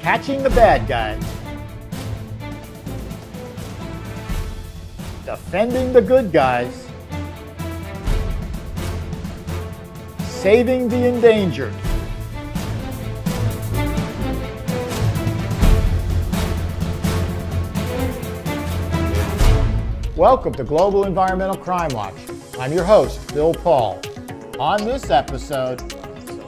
Catching the bad guys. Defending the good guys. Saving the endangered. Welcome to Global Environmental Crime Watch. I'm your host, Bill Paul. On this episode,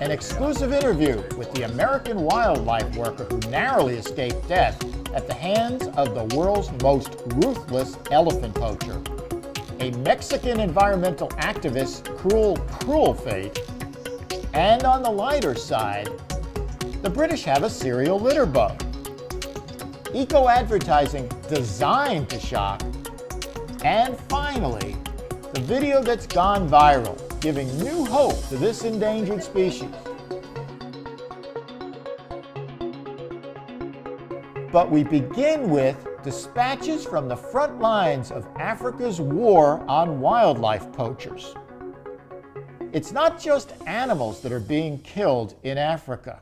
an exclusive interview with the American wildlife worker who narrowly escaped death at the hands of the world's most ruthless elephant poacher, a Mexican environmental activist's cruel fate, and on the lighter side, the British have a serial litterbug. Eco-advertising designed to shock, and finally, the video that's gone viral, giving new hope to this endangered species. But we begin with dispatches from the front lines of Africa's war on wildlife poachers. It's not just animals that are being killed in Africa.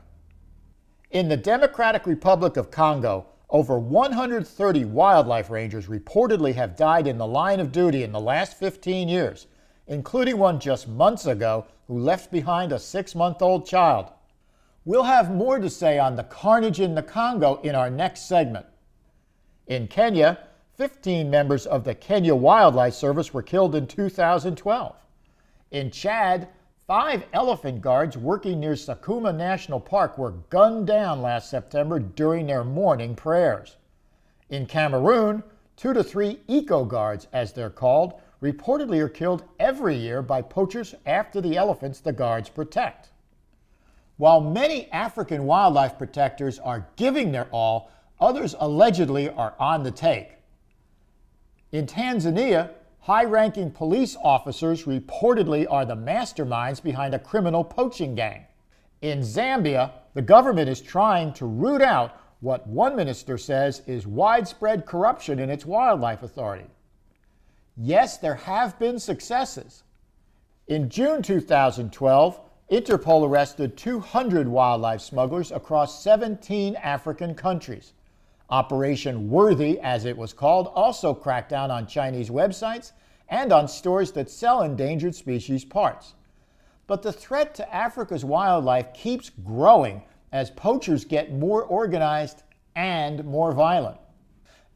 In the Democratic Republic of Congo, over 130 wildlife rangers reportedly have died in the line of duty in the last 15 years, including one just months ago who left behind a 6-month-old child. We'll have more to say on the carnage in the Congo in our next segment. In Kenya, 15 members of the Kenya Wildlife Service were killed in 2012. In Chad, 5 elephant guards working near Sakuma National Park were gunned down last September during their morning prayers. In Cameroon, 2 to 3 eco guards, as they're called, reportedly are killed every year by poachers after the elephants the guards protect. While many African wildlife protectors are giving their all, others allegedly are on the take. In Tanzania, high-ranking police officers reportedly are the masterminds behind a criminal poaching gang. In Zambia, the government is trying to root out what one minister says is widespread corruption in its wildlife authority. Yes, there have been successes. In June 2012, Interpol arrested 200 wildlife smugglers across 17 African countries. Operation Worthy, as it was called, also cracked down on Chinese websites and on stores that sell endangered species parts. But the threat to Africa's wildlife keeps growing as poachers get more organized and more violent.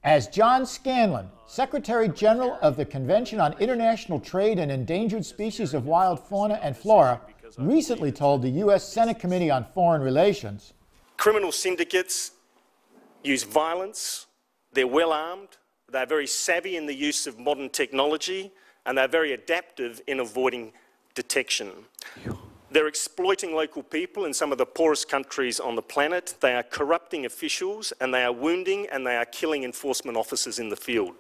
As John Scanlon, Secretary General of the Convention on International Trade and Endangered Species of Wild Fauna and Flora, recently told the U.S. Senate Committee on Foreign Relations, criminal syndicates use violence, they're well armed, they're very savvy in the use of modern technology, and they're very adaptive in avoiding detection. They're exploiting local people in some of the poorest countries on the planet. They are corrupting officials, and they are wounding and they are killing enforcement officers in the field.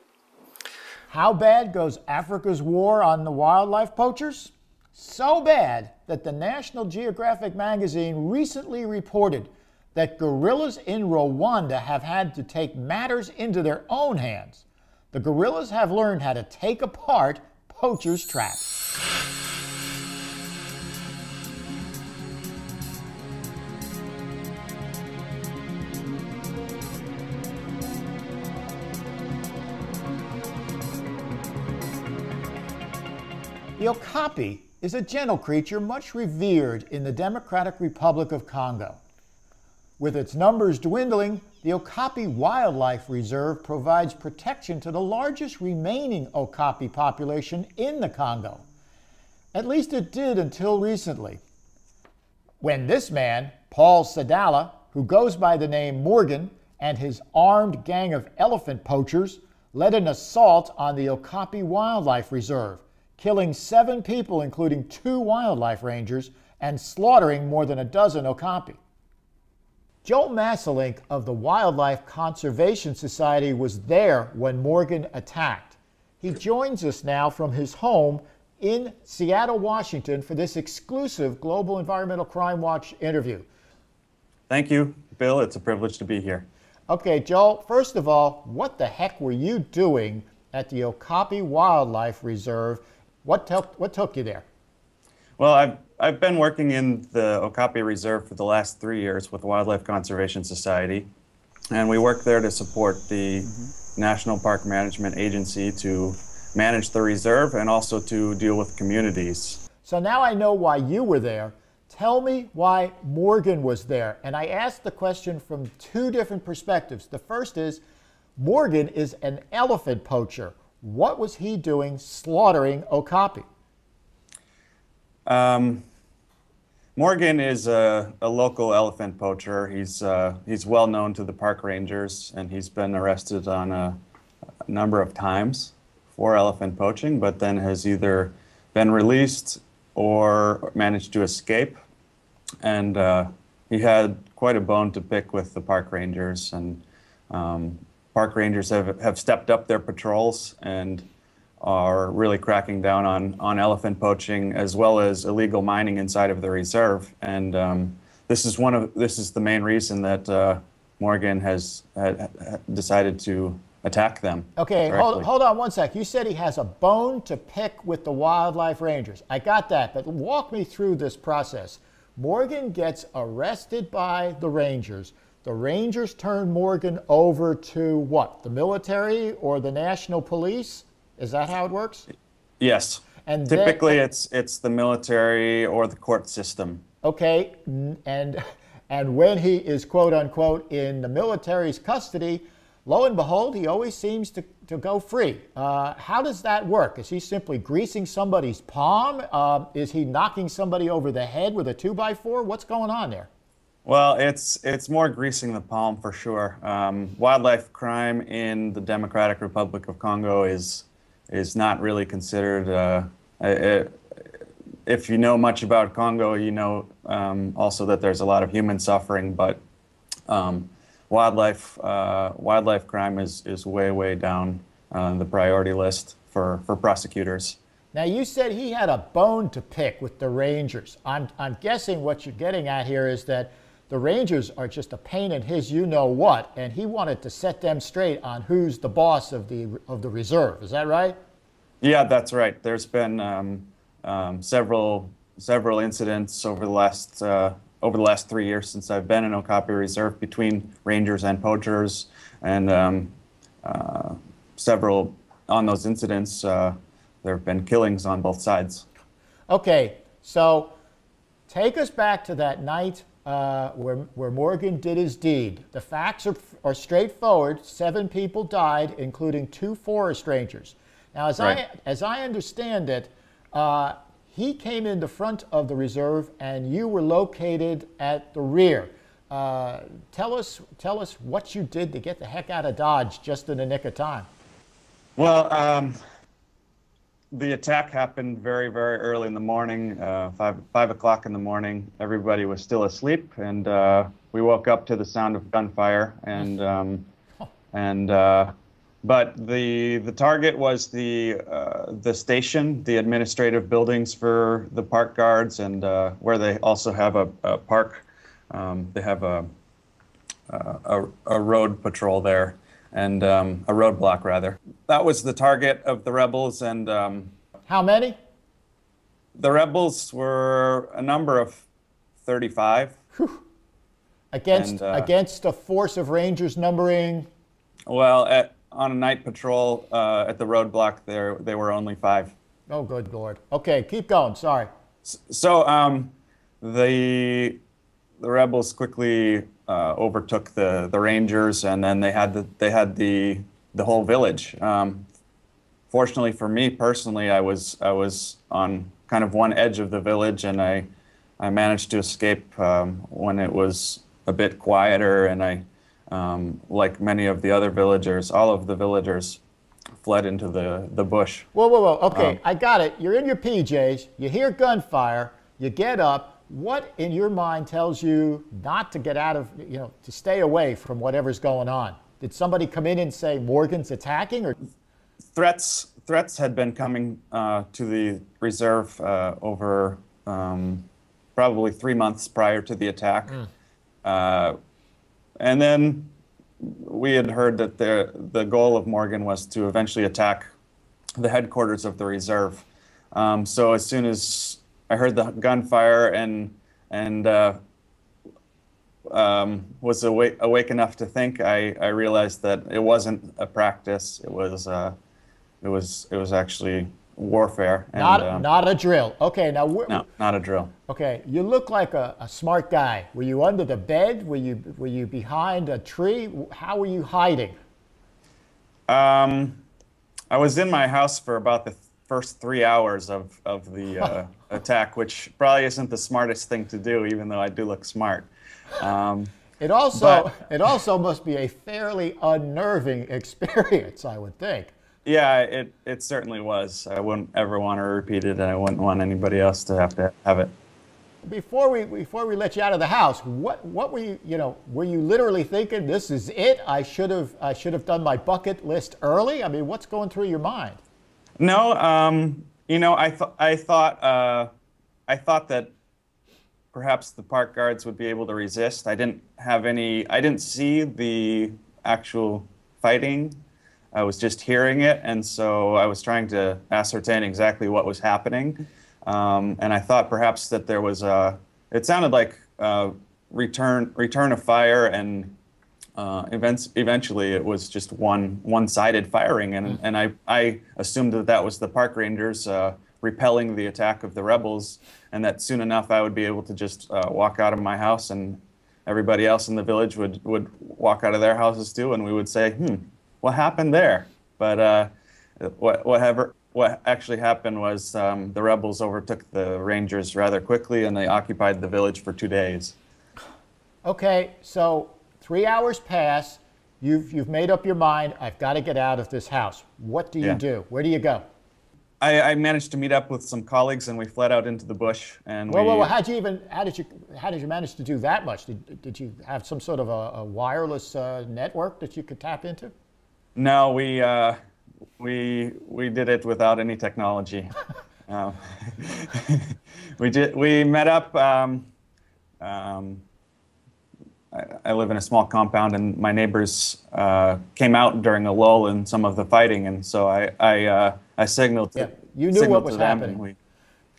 How bad goes Africa's war on the wildlife poachers? So bad that the National Geographic magazine recently reported that gorillas in Rwanda have had to take matters into their own hands. The gorillas have learned how to take apart poachers' traps. The okapi is a gentle creature much revered in the Democratic Republic of Congo. With its numbers dwindling, the Okapi Wildlife Reserve provides protection to the largest remaining okapi population in the Congo. At least it did until recently, when this man, Paul Sadala, who goes by the name Morgan, and his armed gang of elephant poachers led an assault on the Okapi Wildlife Reserve, killing 7 people, including 2 wildlife rangers, and slaughtering more than a dozen okapi. Joel Masselink of the Wildlife Conservation Society was there when Morgan attacked. He joins us now from his home in Seattle, Washington for this exclusive Global Environmental Crime Watch interview. Thank you, Bill. It's a privilege to be here. Okay, Joel, first of all, what the heck were you doing at the Okapi Wildlife Reserve? What took you there? Well, I've been working in the Okapi Reserve for the last 3 years with the Wildlife Conservation Society, and we work there to support the National Park Management Agency to manage the reserve and also to deal with communities. So now I know why you were there. Tell me why Morgan was there. And I asked the question from two different perspectives. The first is, Morgan is an elephant poacher. What was he doing slaughtering okapi? Morgan is a local elephant poacher. He's well known to the park rangers, and he's been arrested on a number of times for elephant poaching, but then has either been released or managed to escape. And he had quite a bone to pick with the park rangers, and park rangers have stepped up their patrols and are really cracking down on elephant poaching as well as illegal mining inside of the reserve. And this is the main reason that Morgan has decided to attack them. Okay, hold on one sec. You said he has a bone to pick with the wildlife rangers. I got that, but walk me through this process. Morgan gets arrested by the rangers. The rangers turn Morgan over to what? The military or the national police? Is that how it works? Yes. And typically it's the military or the court system. Okay, and when he is quote unquote in the military's custody, lo and behold, he always seems to go free. How does that work? Is he simply greasing somebody's palm? Is he knocking somebody over the head with a 2x4? What's going on there? Well, it's more greasing the palm for sure. Wildlife crime in the Democratic Republic of Congo is not really considered. If you know much about Congo, you know also that there's a lot of human suffering, but wildlife crime is way down the priority list for prosecutors. Now, you said he had a bone to pick with the rangers. I'm guessing what you're getting at here is that the rangers are just a pain in his you-know-what, and he wanted to set them straight on who's the boss of the reserve. Is that right? Yeah, that's right. There's been several incidents over the last 3 years since I've been in Okapi Reserve between rangers and poachers, and several on those incidents there have been killings on both sides. Okay, so take us back to that night where Morgan did his deed. The facts are straightforward. 7 people died, including 2 forest rangers. Now, as I understand it, he came in the front of the reserve, and you were located at the rear. Tell us what you did to get the heck out of Dodge just in the nick of time. Well, the attack happened very early in the morning, 5 o'clock in the morning. Everybody was still asleep, and we woke up to the sound of gunfire. But the target was the station, the administrative buildings for the park guards, and where they also have a park. They have a road patrol there, and a roadblock rather. That was the target of the rebels. And how many? The rebels were a number of 35. Whew. Against a force of rangers numbering? Well, on a night patrol at the roadblock, they were only 5. Oh, good Lord. Okay, keep going. Sorry. So the rebels quickly overtook the rangers, and then they had the whole village. Fortunately for me personally, I was on kind of one edge of the village, and I managed to escape when it was a bit quieter, and I. Like many of the other villagers, all of the villagers fled into the bush. Whoa. Okay, I got it. You're in your PJs. You hear gunfire. You get up. What in your mind tells you not to get out of, to stay away from whatever's going on? Did somebody come in and say Morgan's attacking? Or threats had been coming to the reserve over probably 3 months prior to the attack. And then we had heard that the goal of Morgan was to eventually attack the headquarters of the reserve. So as soon as I heard the gunfire and was awake enough to think, I realized that it wasn't a practice. It was actually warfare. And, not a drill. Okay, now no, not a drill. Okay, you look like a smart guy. Were you under the bed? Were you behind a tree? How were you hiding? I was in my house for about the first 3 hours of the attack, which probably isn't the smartest thing to do, even though I do look smart. It also must be a fairly unnerving experience, I would think. Yeah, it certainly was. I wouldn't ever want to repeat it, and I wouldn't want anybody else to have it. Before we let you out of the house, what were you were you literally thinking, this is it? I should have done my bucket list early? I mean, what's going through your mind? No, I thought that perhaps the park guards would be able to resist. I didn't see the actual fighting. I was just hearing it, and so I was trying to ascertain exactly what was happening. And I thought perhaps that there was it sounded like return of fire, and eventually it was just one-sided firing, and I assumed that was the park rangers repelling the attack of the rebels, and that soon enough I would be able to just walk out of my house, and everybody else in the village would walk out of their houses too, and we would say, what happened there? But what actually happened was the rebels overtook the Rangers rather quickly, and they occupied the village for 2 days. Okay, so 3 hours pass. You've made up your mind. I've got to get out of this house. What do you do? Where do you go? I managed to meet up with some colleagues, and we fled out into the bush. And well, how did you manage to do that much? Did you have some sort of a wireless network that you could tap into? No, we did it without any technology. We met up. I live in a small compound, and my neighbors came out during a lull in some of the fighting, and so I signaled to them. You knew what was happening.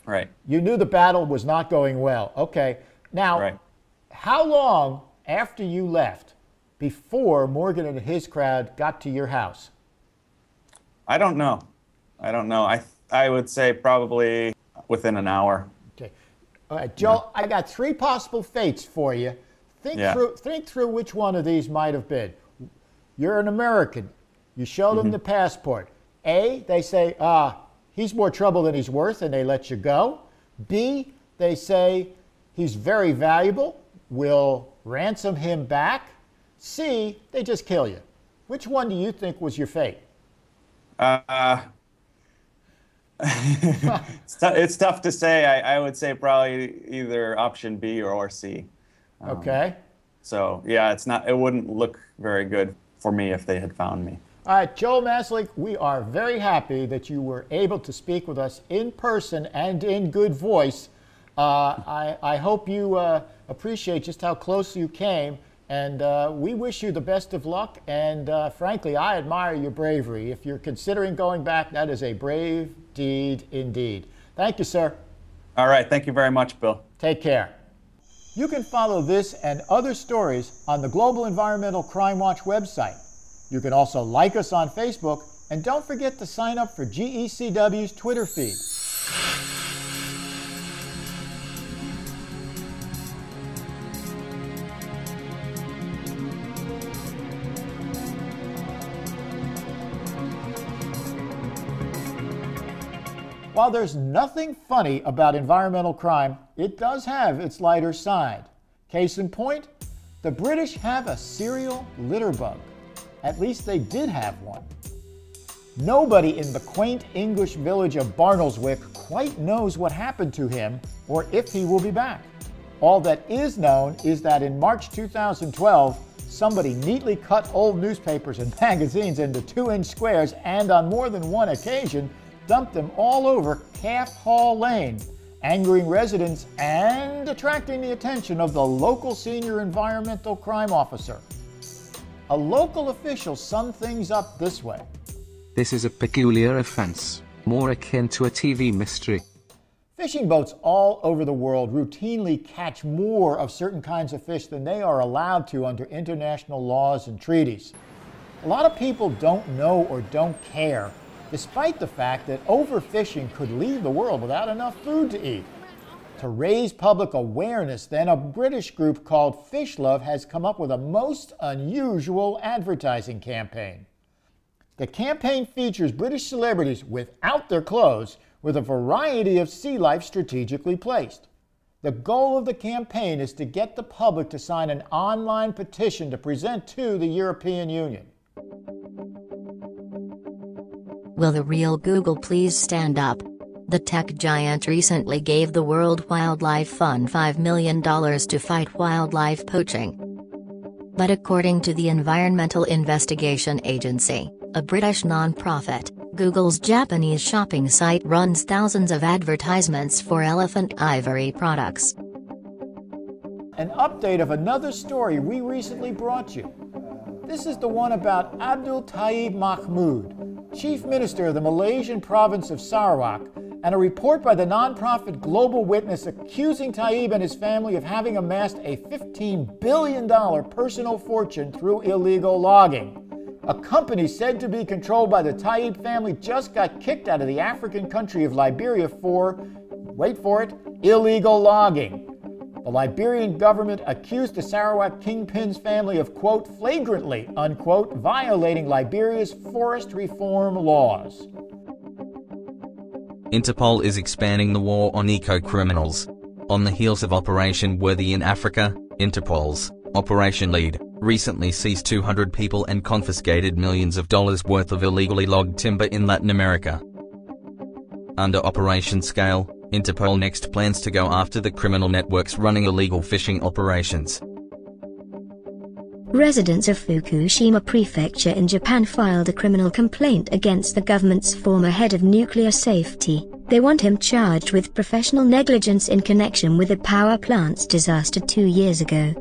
Right. You knew the battle was not going well. Okay. Now, how long after you left before Morgan and his crowd got to your house? I don't know. I would say probably within an hour. Okay. All right, Joel, I got 3 possible fates for you. Think through which one of these might have been. You're an American. You show them the passport. A, they say, he's more trouble than he's worth, and they let you go. B, they say, he's very valuable. We'll ransom him back. C, they just kill you. Which one do you think was your fate? It's tough to say. I would say probably either option B or C. Okay. So yeah, it wouldn't look very good for me if they had found me. All right, Joel Maslick, we are very happy that you were able to speak with us in person and in good voice. I hope you appreciate just how close you came, and we wish you the best of luck, and frankly, I admire your bravery. If you're considering going back, that is a brave deed indeed. Thank you, sir. All right, thank you very much, Bill. Take care. You can follow this and other stories on the Global Environmental Crime Watch website. You can also like us on Facebook, and don't forget to sign up for GECW's Twitter feed. While there's nothing funny about environmental crime, it does have its lighter side. Case in point, the British have a serial litterbug. At least they did have one. Nobody in the quaint English village of Barnoldswick quite knows what happened to him or if he will be back. All that is known is that in March 2012, somebody neatly cut old newspapers and magazines into 2-inch squares and on more than one occasion dumped them all over Calf Hall Lane, angering residents and attracting the attention of the local senior environmental crime officer. A local official summed things up this way. This is a peculiar offense, more akin to a TV mystery. Fishing boats all over the world routinely catch more of certain kinds of fish than they are allowed to under international laws and treaties. A lot of people don't know or don't care, despite the fact that overfishing could leave the world without enough food to eat. To raise public awareness, then, a British group called Fish Love has come up with a most unusual advertising campaign. The campaign features British celebrities without their clothes, with a variety of sea life strategically placed. The goal of the campaign is to get the public to sign an online petition to present to the European Union. Will the real Google please stand up? The tech giant recently gave the World Wildlife Fund $5 million to fight wildlife poaching. But according to the Environmental Investigation Agency, a British non-profit, Google's Japanese shopping site runs thousands of advertisements for elephant ivory products. An update of another story we recently brought you. This is the one about Abdul Taib Mahmood, Chief Minister of the Malaysian province of Sarawak, and a report by the nonprofit Global Witness accusing Taib and his family of having amassed a $15 billion personal fortune through illegal logging. A company said to be controlled by the Taib family just got kicked out of the African country of Liberia for, wait for it, illegal logging. The Liberian government accused the Sarawak kingpin's family of, quote, flagrantly, unquote, violating Liberia's forest reform laws. Interpol is expanding the war on eco-criminals. On the heels of Operation Worthy in Africa, Interpol's Operation Lead recently seized 200 people and confiscated millions of dollars worth of illegally logged timber in Latin America. Under Operation Scale, Interpol next plans to go after the criminal networks running illegal fishing operations. Residents of Fukushima Prefecture in Japan filed a criminal complaint against the government's former head of nuclear safety. They want him charged with professional negligence in connection with the power plant's disaster 2 years ago.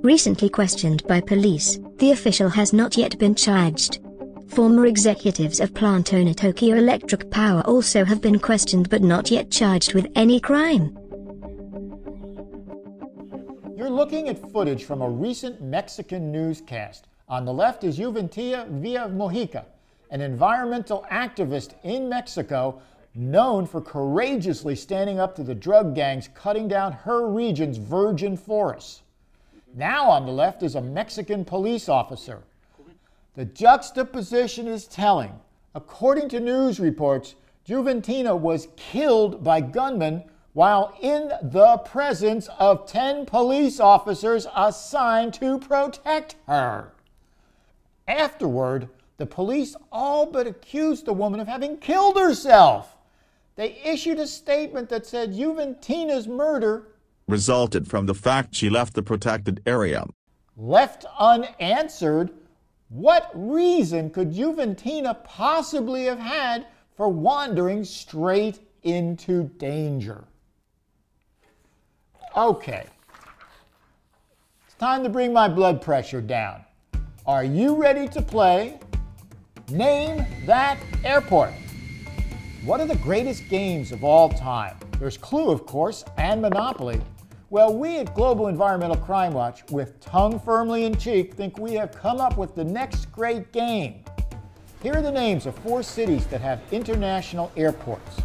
Recently questioned by police, the official has not yet been charged. Former executives of plant owner Tokyo Electric Power also have been questioned but not yet charged with any crime. You're looking at footage from a recent Mexican newscast. On the left is Juventia Villa Mojica, an environmental activist in Mexico known for courageously standing up to the drug gangs cutting down her region's virgin forests. Now on the left is a Mexican police officer. The juxtaposition is telling. According to news reports, Juventina was killed by gunmen while in the presence of 10 police officers assigned to protect her. Afterward, the police all but accused the woman of having killed herself. They issued a statement that said Juventina's murder resulted from the fact she left the protected area. Left unanswered, what reason could Juventina possibly have had for wandering straight into danger? Okay, it's time to bring my blood pressure down. Are you ready to play Name That Airport? What are the greatest games of all time? There's Clue, of course, and Monopoly. Well, we at Global Environmental Crime Watch, with tongue firmly in cheek, think we have come up with the next great game. Here are the names of 4 cities that have international airports.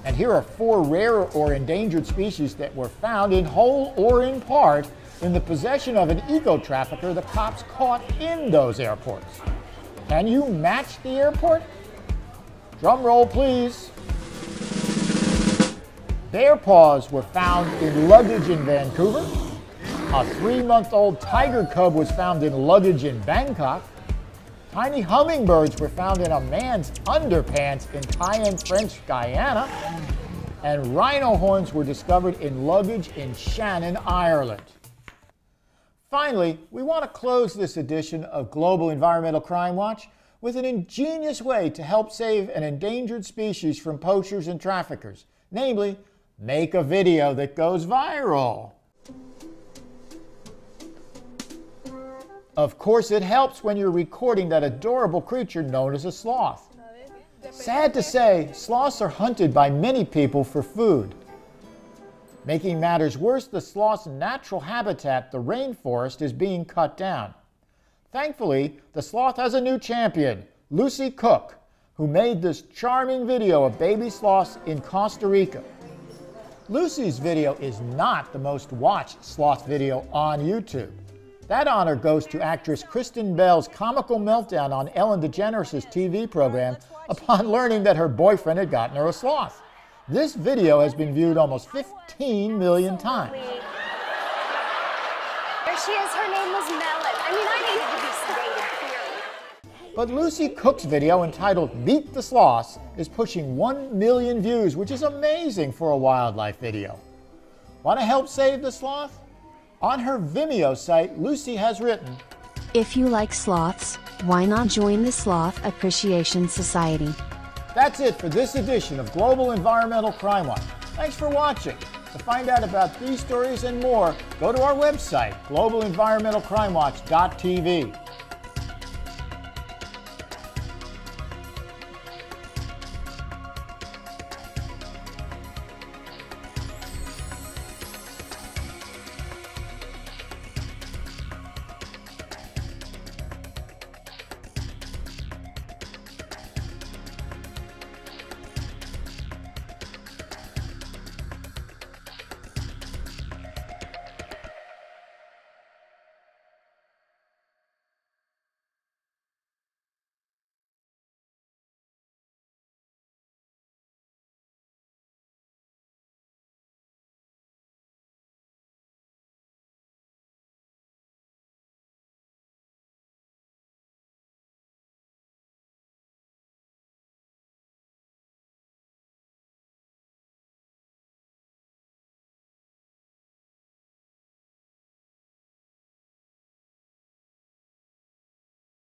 And here are 4 rare or endangered species that were found in whole or in part in the possession of an eco-trafficker the cops caught in those airports. Can you match the airport? Drum roll, please. Bear paws were found in luggage in Vancouver. A 3-month-old tiger cub was found in luggage in Bangkok. Tiny hummingbirds were found in a man's underpants in Cayenne, French Guiana. And rhino horns were discovered in luggage in Shannon, Ireland. Finally, we want to close this edition of Global Environmental Crime Watch with an ingenious way to help save an endangered species from poachers and traffickers, namely, make a video that goes viral. Of course, it helps when you're recording that adorable creature known as a sloth. Sad to say, sloths are hunted by many people for food. Making matters worse, the sloth's natural habitat, the rainforest, is being cut down. Thankfully, the sloth has a new champion, Lucy Cook, who made this charming video of baby sloths in Costa Rica. Lucy's video is not the most watched sloth video on YouTube. That honor goes to actress Kristen Bell's comical meltdown on Ellen DeGeneres' TV program upon learning that her boyfriend had gotten her a sloth. This video has been viewed almost 15 million times. There she is. Her name was Melon. I mean, I needed to be sedated, clearly. But Lucy Cook's video entitled Meet the Sloths is pushing 1 million views, which is amazing for a wildlife video. Want to help save the sloth? On her Vimeo site, Lucy has written, "If you like sloths, why not join the Sloth Appreciation Society?" That's it for this edition of Global Environmental Crime Watch. Thanks for watching. To find out about these stories and more, go to our website, globalenvironmentalcrimewatch.tv.